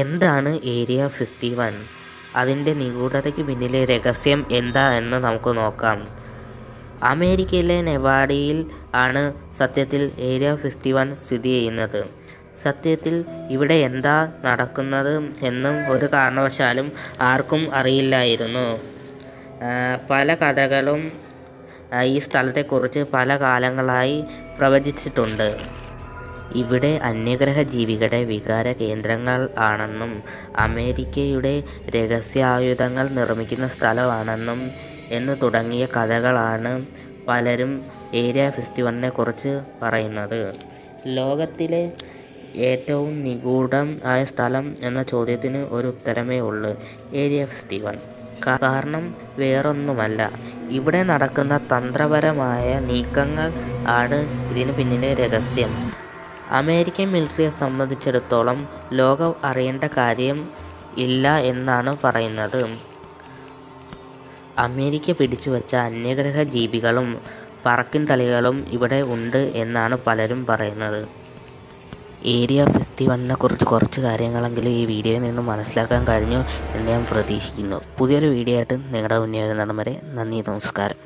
എന്താണ് ഏരിയ 51? അതിൻ്റെ നിഗൂഢതയ്ക്ക് പിന്നിലെ രഹസ്യം എന്താ എന്ന് നമുക്ക് നോക്കാം. അമേരിക്കയിലെ നെവാഡയിൽ ആണ് സത്യത്തിൽ ഏരിയ 51 സ്ഥിതി ചെയ്യുന്നത്. സത്യത്തിൽ ഇവിടെ എന്താ നടക്കുന്നത് എന്നും ഒരു കാരണവശാലും ആർക്കും അറിയില്ലായിരുന്നു. പല കഥകളും ഈ സ്ഥലത്തെക്കുറിച്ച് പല കാലങ്ങളായി പ്രവചിച്ചിട്ടുണ്ട്. ഇവിടെ അന്യഗ്രഹ ജീവികളുടെ വികാര കേന്ദ്രങ്ങൾ ആണെന്നും അമേരിക്കയുടെ രഹസ്യായുധങ്ങൾ നിർമ്മിക്കുന്ന സ്ഥലമാണെന്നും എന്നു തുടങ്ങിയ കഥകളാണ് പലരും ഏരിയ 51 കുറിച്ച് പറയുന്നത്. ലോകത്തിലെ ഏറ്റവും നിഗൂഢം ആയ സ്ഥലം എന്ന ചോദ്യത്തിന് ഒരു ഉത്തരമേ ഉള്ളൂ: ഏരിയ 51. കാരണം വേറൊന്നുമല്ല, ഇവിടെ നടക്കുന്ന തന്ത്രപരമായ നീക്കങ്ങൾ ആണ് ഇതിന് പിന്നിലെ രഹസ്യം. അമേരിക്കൻ മിലിറ്ററിയെ സംബന്ധിച്ചിടത്തോളം ലോകം അറിയേണ്ട കാര്യം ഇല്ല എന്നാണ് പറയുന്നത്. അമേരിക്ക പിടിച്ചുവച്ച അന്യഗ്രഹ ജീവികളും പറക്കിൻ തളികളും ഇവിടെ ഉണ്ട് എന്നാണ് പലരും പറയുന്നത്. ഏരിയ 51 കുറിച്ച് കുറച്ച് കാര്യങ്ങളെങ്കിലും ഈ വീഡിയോയിൽ നിന്ന് മനസ്സിലാക്കാൻ കഴിഞ്ഞു എന്ന് ഞാൻ പ്രതീക്ഷിക്കുന്നു. പുതിയൊരു വീഡിയോ ആയിട്ട് നിങ്ങളുടെ മുന്നിൽ വരുന്നിടം വരെ നന്ദി, നമസ്കാരം.